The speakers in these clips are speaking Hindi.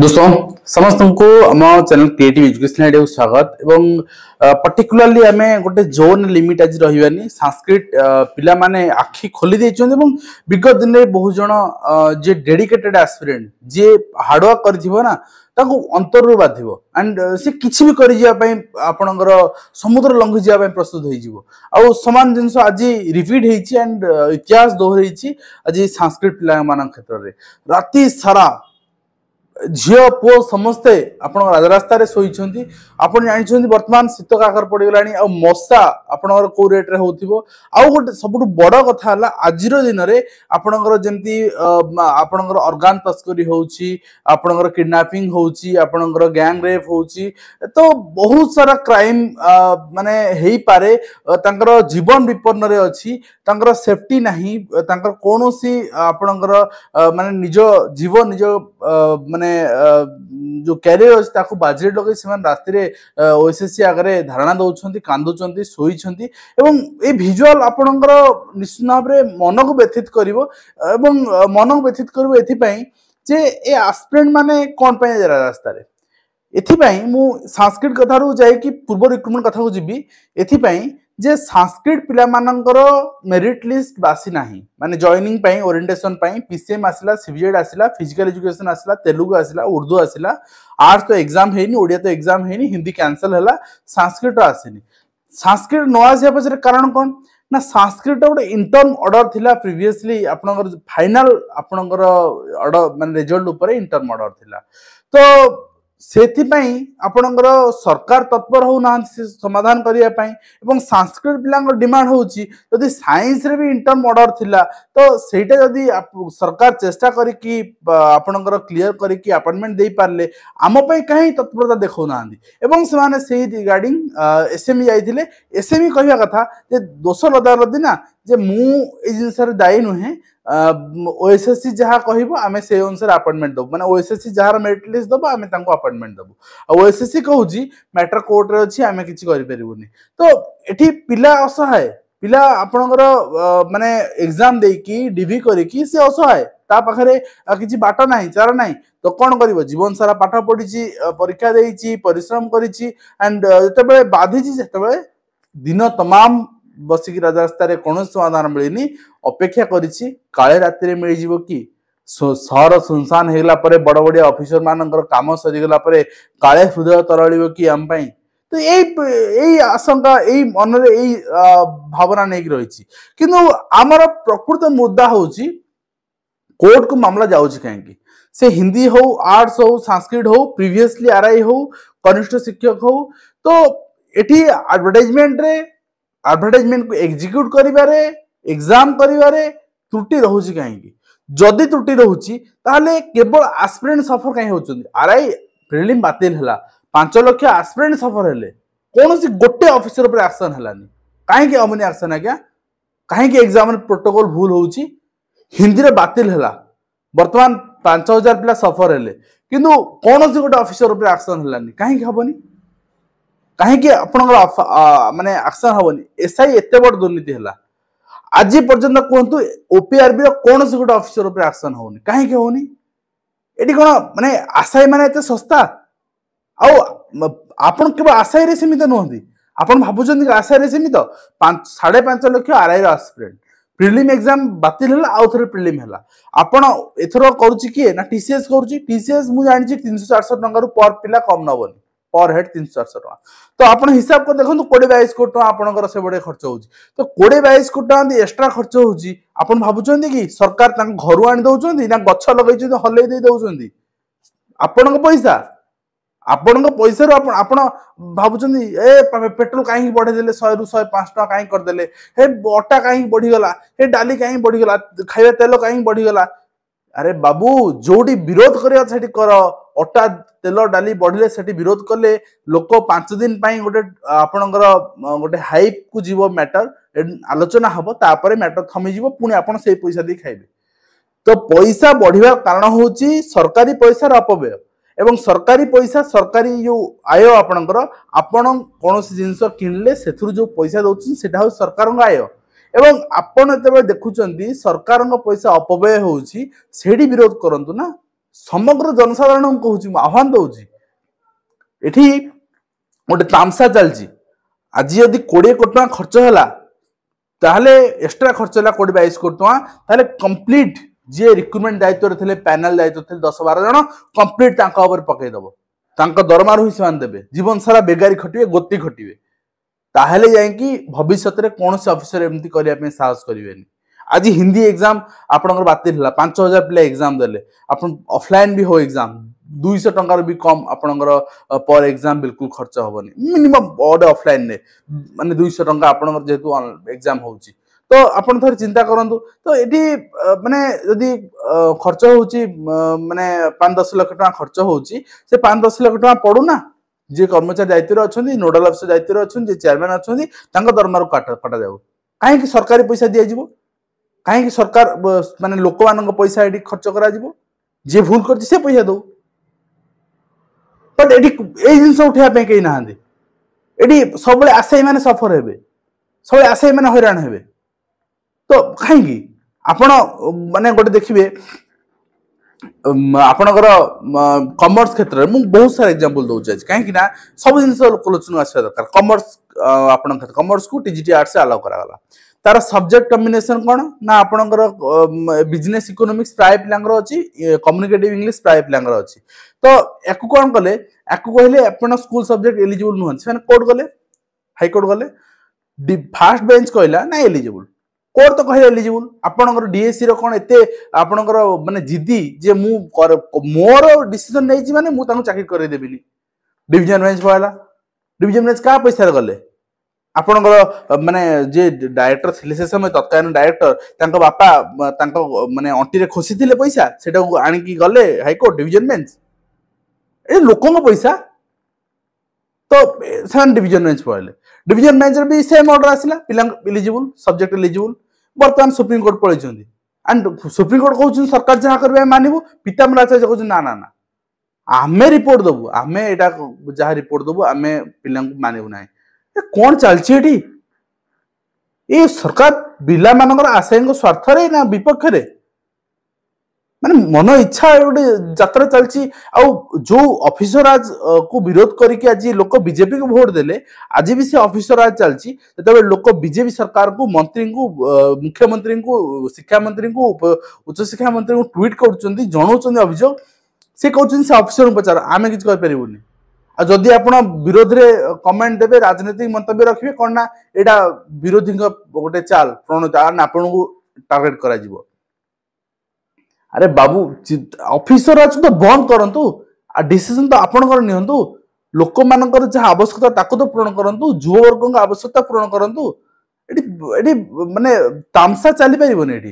दोस्तों समस्त को आम चैनल क्रिएटिव एजुकेशन आइडिया स्वागत एवं पर्टिकुलरली आम गोटे जोन लिमिट आज रही संस्कृत पिला माने आखि खोली देइछन एवं विगत दिन में बहुत जन जे डेडिकेटेड एस्पिरेंट जे हार्डवर्क करथिबो ना ताको अंतरु बाधिबो एंड से किछि भी करि जिया पई आपनकर समुद्र लंघि जिया पई प्रस्तुत होई जिवो आ समान जिंस आज रिपीट हेछि एंड इतिहास दोहरैछि आज संस्कृत पिला मान क्षेत्र रे राति सारा झील पुओ समस्ते आपण राजरास्ता शोइछंती आपण जानिछंती वर्तमान शीत काकर पड़गलानी आ मशा आपणकर को रेट रे होथिबो आ गोटे सबटु बड़ कथा हला आजिरो दिन रे आपणकर जेंती आपणकर ऑर्गन तस्करी होउची आपणकर किडनैपिंग होउची आपणकर गैंग रेप होउची तो बहुत सारा क्राइम माने हेई पारे तांकर जीवन विपन्न रे अछि तांकर सेफ्टी नाही तांकर कोनोसी आपणकर माने निज जीवन निज माने जो कैरियर अछि ताको बाजरे लगे सेमान रास्ते रे ओएसएससी आगरे धारणा दउछंती कांदुचंती सोइछंती एवं ए विजुअल आपणकर निश्चित भाव रे मन को व्यथित करिवो एवं मन को व्यथित करिवो एथि पई जे ए एस्पिरेंट माने कोन पई रास्ता रे एथि पई मु संस्कृत कथा रु जाय कि पूर्व रिक्रूटमेंट कथा को जिबी एथि पई जे संस्कृत पिला मानकर मेरिट लिस्ट बासी नाही माने जॉइनिंग पई ओरिएंटेशन पई पीसीएम आसिला सीबीजेड आसिला फिजिकल एजुकेशन आसिला तेलुगु आसिला उर्दू आसिला आर्ट्स तो एग्जाम हेनी ओडिया तो एग्जाम हेनी हिंदी कैंसिल हला संस्कृत आसिनी संस्कृत न आसिया पछरे कारण कोन ना संस्कृत गोटे इंटर्न ऑर्डर थिला प्रीवियसली आपनकर फाइनल आपनकर ऑर्डर माने रिजल्ट ऊपर इंटर्न ऑर्डर थिला तो सेति पई आपनकर सरकार तत्पर हो ना समाधान करिया पई एवं संस्कृत पिलांग डिमांड होउची यदि साइंस रे भी इंटर्न ऑर्डर थिला तो सेटा यदि सरकार चेष्टा करी कि आपनकर क्लियर करी कि अपॉइंटमेंट देई पारले आम पई कहीं तत्परता देखौ नांदी एवं से माने सेही रिगार्डिंग एसएमई जाइथिले एसएमई कहिया कथा जे दोष लदार दिना जे मु ए जिंस रे दाई नुहे ओएसएससी जहा कहिबो आमे से अनुसार अपॉइंटमेंट दबो माने ओएसएससी जहार मेरिट लिस्ट दबो आमे तांको अपॉइंटमेंट दबो आ ओएसएससी कहूजी मैटर कोर्ट रे अछि आमे किछि करि परिबोनी तो एठी पिला असहाय पिला आपनकर माने एग्जाम देई की डीवी करी की से असहाय ता पाखरे किछि बाट नाही चारा नाही तो कोन करिवो जीवन सारा पाठ पढिछि परीक्षा देइछि परिश्रम करिछि एंड जतबे बाधिछि जतबे दिन तमाम बसिक राजरास्ता रे कौन समाधान मिलनी अपेक्षा करिछि काले राति रे मिल जिवो कि शहर सुनसान हेगला परे बड़ बड़िया ऑफिसर मानकर काम सरी गला परे काले हृदय तरलिवो कि हम पई तो एई आशंका एई मन रे एई भावना नै रहिछि किंतु हमर प्रकृत मुद्दा होछि कोर्ट को मामला जाउछि काहेकि से हिंदी हो आर्ट्स हो संस्कृत हो प्रीवियसली आरआई हो कनिष्ठ शिक्षक हो तो एठी एडवर्टाइजमेंट को एग्जीक्यूट करिबारे एग्जाम करिबारे त्रुटि रहउछि काहेकि जदि त्रुटि रहउछि ताले केवल एस्पिरेंट सफर काहे होचंदी आरआई प्रीलिम बातिल हला 5 लाख एस्पिरेंट सफर हेले कोनोसी गोटे ऑफिसर पर एक्शन हलानी काहेकि अमनी एक्शन आज्ञा काहेकि एग्जाम प्रोटोकॉल भूल होउछि हिंदी रे बातिल हला वर्तमान 5000 पिला सफर हेले किंतु कोनोसी गोटे ऑफिसर पर एक्शन हलानी काहेकि हबनी काहेकि आपनकर माने एक्शन हबनी एसआई एते बड़ दुर्नीति हला आज पर्यंत कहंतु ओपीआरबी रो कोन से गोटे ऑफिसर ऊपर एक्शन होनी काहेकि होनी एटी कोन माने आशाई माने एते सस्ता आ आपन केवल आशाई रे सीमित नहंती आपन भाबुचंदी कि आशाई रे सीमित 5.5 लाख आरआई रो एस्पिरेंट प्रीलिम एग्जाम बातिल हला आउ थरे प्रीलिम हला आपन एथरो करूची कि ना टीसीएस करूची टीसीएस मु जानि छी 300-400 टंका रु पर पिला कम नबनी पर हेड 300-400 टका तो आपण हिसाब कर देखो 20-22 कोटी टका आपनकर से बडे खर्च होउची तो 20-22 कोटी टका एक्स्ट्रा खर्च होउची आपण भाबुचंदी कि सरकार तांक घरु आनि दउचंदी ना गच्छ लगैचंदी हलै दे दउचंदी आपनक पैसा रो आपण भाबुचंदी ए पेट्रोल काहे बढ़े देले 100 रु 105 टका काहे कर देले हे अटा काहे बढ़ी गला हे डाली काहे बढ़ी गला खाଇବା तेल काहे बढ़ी गला अरे बाबू जोडी विरोध करिया सेठी कर अटा तेल डाली बढ़ले सेठी विरोध कले लोक 5 दिन पई गोटे आपनकर गोटे हाइप को जीवो मैटर आलोचना हबो तापरे मैटर थमी जीवो पुनी आपण सेही पैसा दे खाइबे तो पैसा बढ़िया कारण होची सरकारी पैसार अपव्यय एवं सरकारी पैसा सरकारी जो आय आपणकर आपण कौन जिनस किणले से जो पैसा दौरान से सरकार आय एवं आपण जब देखुं सरकार पैसा अपव्यय होची सेठी विरोध करंतु ना समग्र जनसाधारण कहूँ आह्वान दौची एठी गोटे तामसा चलची आज यदि 20 कोटी टका खर्च है ताहले एक्स्ट्रा खर्च है 20-22 कोटी टका ताहले कंप्लीट जे रिक्रुटमेंट दायित्व थे पैनल दायित्व थे 10-12 जन कंप्लीट पकईदेव दरमार ही से देवे जीवन सारा बेगारी खटिए गोती खटिए ताहले जाइकी भविष्य में कौन से ऑफिसर एमती करने साहस करेंगे आज हिंदी एग्जाम आपंकर बातिल 5000 पिला एग्जाम देले आपन ऑफलाइन भी हो एग्जाम 200 टंकार भी कम आपंकर पर एग्जाम बिल्कुल खर्च हेनी मिनिमम बड़े ऑफलाइन ने माने 200 टंका आपंकर जेहेतु एग्जाम होची तो आपण थोड़ी चिंता करंतु तो एटी माने यदि खर्च होची माने 5-10 लाख टका खर्च होची से 5-10 लाख टका पड़ू ना जे कर्मचारी दायित्व अछंती नोडल अफिसर दायित्व अछंती जे चेयरमैन अछंती तांका दरमार काटा जाऊ काहे कि सरकारी पैसा दिया जिवो काहे कि सरकार माने लोक मानक पैसा एटी खर्च करा जिवो जे भूल करछि से पैसा दो बट एटी ए जिंस उठा पे कहीं नाहांती एटी सबले आसे माने सफर हेबे सबले आसे माने हैरान हेबे तो कहीं आपण माने गोटे देखिए आपणकर कमर्स क्षेत्र में बहुत सारा एग्जांपल दउछ कहीं ना सब जिन लोकलोचन आसवा दरकार कमर्स आपण कमर्स को टीजीटी आर्ट्स अलाउ करागला तार सब्जेक्ट कॉम्बिनेशन कौन ना आपणकर बिजनेस इकोनॉमिक्स प्राय पिलांगर अछि कम्युनिकेटिव इंग्लिश प्राय पिलांगर अछि तो याकु कोन कले याकु कहले आपण स्कूल सब्जेक्ट एलिजिबल नुहन से कोर्ट गले हाई कोर्ट गले फर्स्ट बेंच कहला ना एलिजिबल कोर्ट तो कहले एलिजिबल आपणकर डीएससी रो कोन एते आपणकर माने जिद्दी जे मु मोर डिसीजन नै छी माने मु तानु चाकरी करे देबिनी डिवीजन बेंच पहला डिवीजन बेंच का पैसा गले आपणकर माने जे डायरेक्टर थिले से समय तत्कालीन डायरेक्टर तांको बापा तांको माने अंटी रे खोसी थिले पैसा सेटा आनी की गले हाई कोर्ट डिवीजन बेंच ए लोकों को पैसा तो सेवन डिवीजन बेंच पहले डिवीजन बेंच रे भी सेम ऑर्डर आसिला पिला एलिजिबल सब्जेक्ट एलिजिबल वर्तमान सुप्रीम कोर्ट पळैछंदी एंड सुप्रीम कोर्ट कहउछन सरकार जहा करबे मानिबो पितामरा आचार्य कहउछन ना ना ना आमे रिपोर्ट दबु आमे एटा जहा रिपोर्ट दबु आमे पिला मानिबो नाही ए कोन चलछि एठी ए सरकार बिला मानकर आशयक स्वार्थ रे ना विपक्ष रे माने मन इच्छा गोटे यात्रा चलछि आ जो ऑफिसर आज को विरोध करके आज लोक बीजेपी को वोट देले आज भी से ऑफिसर आज चलछि तबे लोक बीजेपी सरकार को मंत्री को मुख्यमंत्री को शिक्षा मंत्री को उच्च शिक्षा मंत्री को ट्वीट करछन्ती जणाउछन्ती अभियोग से कहउछन्ती से ऑफिसर पचार आमे किछ कर परिबोनी आ जदि आपण विरोध रे कमेंट देबे राजनीतिक मंतव्य रखिबे कोन ना एटा विरोधी गोटे चाल प्रणता आपण को टारगेट करा जिवो अरे बाबू ऑफिसर आज तो बंद करंतु आ डिसीजन तो आपणकर नियंतु लोक मानकर जहा आवश्यकता ताको तो पूर्ण करंतु युवा वर्ग आवश्यकता पूर्ण करंतु एडी एडी माने तामसा चली परिबोनी एडी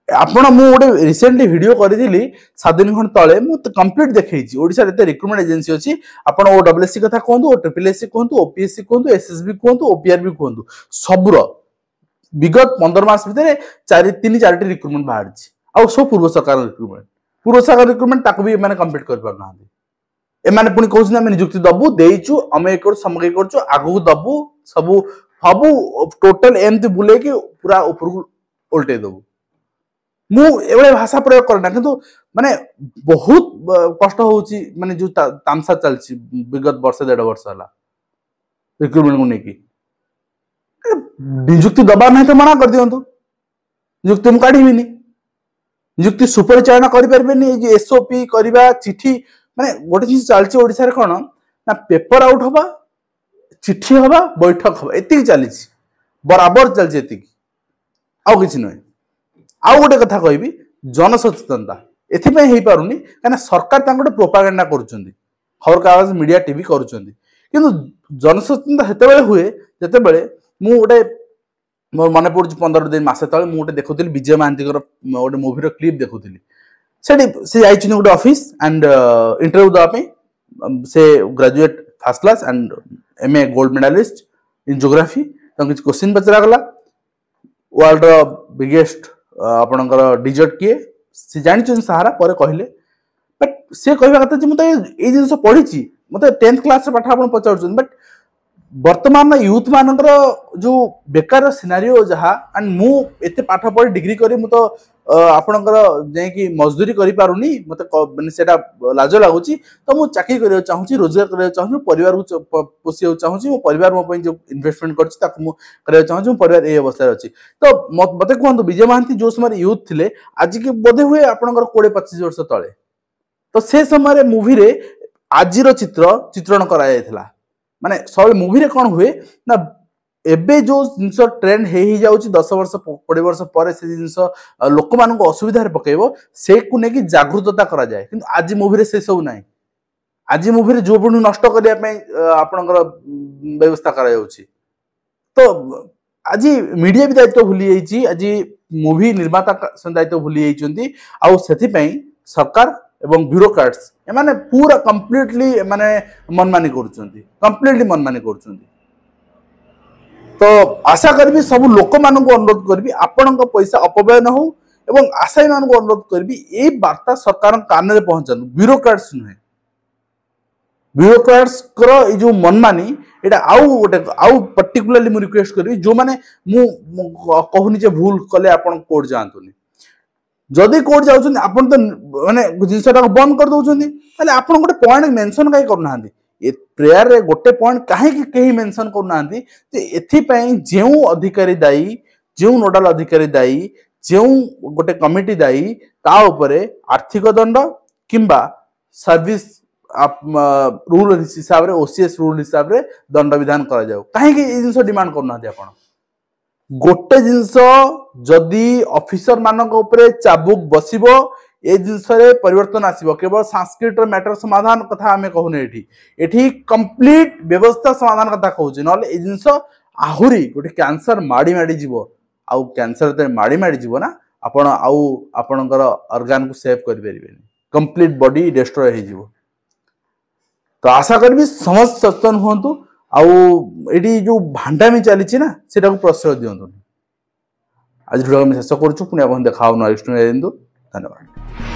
आपण मु गोटे रिसेंटली वीडियो करिदिली 7 दिन खन तळे मु कंप्लीट देखैछि ओडिसा रे रिक्रुटमेंट एजेंसी अछि आपण ओडब्ल्यूएससी कथा कहंतु ओ ट्रिपलएससी कहंतु ओपीएससी कहंतु एसएसबी कहंतु ओपीआरबी कहंतु सबुर विगत 15 मास भितर 3-4 रिक्रुटमेंट बाहर आ सब पूर्व सरकार रिक्रुटमेंट ताको भी माने कंप्लीट कर पार नांदी ए माने पुनी कहउछ ना हम नियुक्ति दबु देइछु हम एकर समग्र करछु आगु दबु सब टोटल एमती बुले कि पूरा ऊपर उल्टे दबु मु एवळे भाषा प्रयोग करना किंतु माने बहुत कष्ट होउची माने जो तामसा चलची विगत वर्ष 1.5 वर्ष हला रिक्रुटमेंट को नेकी नियुक्ति दबा नहीं तो मना कर दियंतु नियुक्ति हम काढिबिनी नियुक्ति सुपरिचालन करि परबेनी जे एसओपी करबा चिठी माने गोटे चीज चलची ओडिसा रे कोन ना पेपर आउट होबा चिठी होबा बैठक होबा एति चली बराबर चलची एति आउ किछि नै आउ गोटे कथा कहबी जनसचेतनता एथि पे हेई पारुनी काना सरकार तांगोटे प्रोपागेंडा करूचंदी खबर कागज मीडिया टीवी करूचंदी किंतु जनसचेतनता हेते बेले हुए जते बेले मु गोटे मोर मन पड़ 15 दिन मासे तले मु गोटे देखुतिली विजय महांती गोटे मूवी रो क्लिप देखुतिली सेठी से आइछन गोटे ऑफिस एंड इंटरव्यू दा पे से graduate first class and MA gold medalist in geography तो कुछ क्वेश्चन पचरा गला वर्ल्ड रो बिगेस्ट आपणकर डिजर्ट किए सी जानी सारा पर कहले बट सी कहवा कथा मुझे ये जिन पढ़ी मतलब 10th क्लास पाठ आप पचार बट वर्तमान यूथ मानकर जो बेकार सिनारियो जहाँ एंड मु एते पाठ पढ़ी डिग्री करी मु तो आपणकर जाकि मजदूरी करि पारुनी मते माने सेटा लाज लगुच तो मु चाकरी करियो चाहूची रोजगार करियो चाहूची परिवार को पोषियो चाहूची मो परिवार मो पई जो इन्वेस्टमेंट करछि ताकु मु करियो चाहूची मो परिवार ए अवस्था अछि तो मते कहंतु विजय महांती जो समय यूथ थिले आज के बोधे हुए आपणकर 20-25 वर्ष तळे तो से समय मूवी रे आजिर चित्रण करा जायथिला माने सब मूवी रे कोन हुए ना एबे जो जिनस ट्रेंड हे जाउची 10 वर्ष 20 वर्ष पर से जिनस लोक मान को असुविधा रे पकेबो से को नेकी जागरूकता करा जाय किंतु आज मूवी रे से सब नाही आज मूवी रे जो बनु नष्ट करिया पे आपनकर व्यवस्था करा जाउची तो आज मीडिया भी दायित्व भूली जाइची आज मूवी निर्माता दायित्व भूली जाइचंती आ सेथि पई सरकार एवं ब्यूरोक्रेट्स एमाने पूरा कंप्लीटली माने मनमानी करूचंती कंप्लीटली मनमानी करूचंती तो आशा करबी सब लोक मान को अनुरोध करबी आपण पैसा अपव्यय न हो एवं आशायी मान को अनुरोध करबी ए वार्ता सरकार कान रे पहुंचन ब्यूरोक्रेट्स नुहे ब्यूरोक्रेट्स करो ए जो मनमानी एटा आउ गोटे आउ पर्टिकुलरली मु रिक्वेस्ट करबी जो माने मु कहूनी जे भूल कले आपण कोर्ट जानतुनी जदि कोर्ट जाउछन आपण तो माने जिनसटा बंद कर दउछन ताले आपण गोटे पॉइंट मेंशन काई करना ए प्रेयर रे गोटे पॉइंट काहे कि केही मेंशन करना जे एथि पई जेउ अधिकारी दायी जेउ नोडल अधिकारी दायी जेउ गोटे कमिटी दायी ता ऊपर आर्थिक दंड किंबा सर्विस रूल हिसाब रे ओसीएस रूल हिसाब रे दंड विधान करा जाऊ काहे कि ए जिंस डिमांड करना आपण गोटे जिंस जदि ऑफिसर मानक ऊपर चाबुक बसिबो ए जिंस रे परिवर्तन आसीबो केवल संस्कृत मैटर समाधान कथा हमें कहूने एठी कंप्लीट व्यवस्था समाधान कथा कहूचे नले ए जिंस आहुरी गोटे कैंसर माडी माडी जीवो आउ कैंसर ते माडी जीवो ना आपण आउ आपणकर ऑर्गन को सेव करि परिबेनी कंप्लीट बॉडी डिस्ट्रॉय हे जीवो तो आशा करबी समस्त सचेतन होंतु आउ एटी जो भांडामी चली ना सेटा को प्रश्रय दियंतु आज वीडियो में शेष करूछु पुनी आपण देखाउ नेक्स्ट धन्यवाद।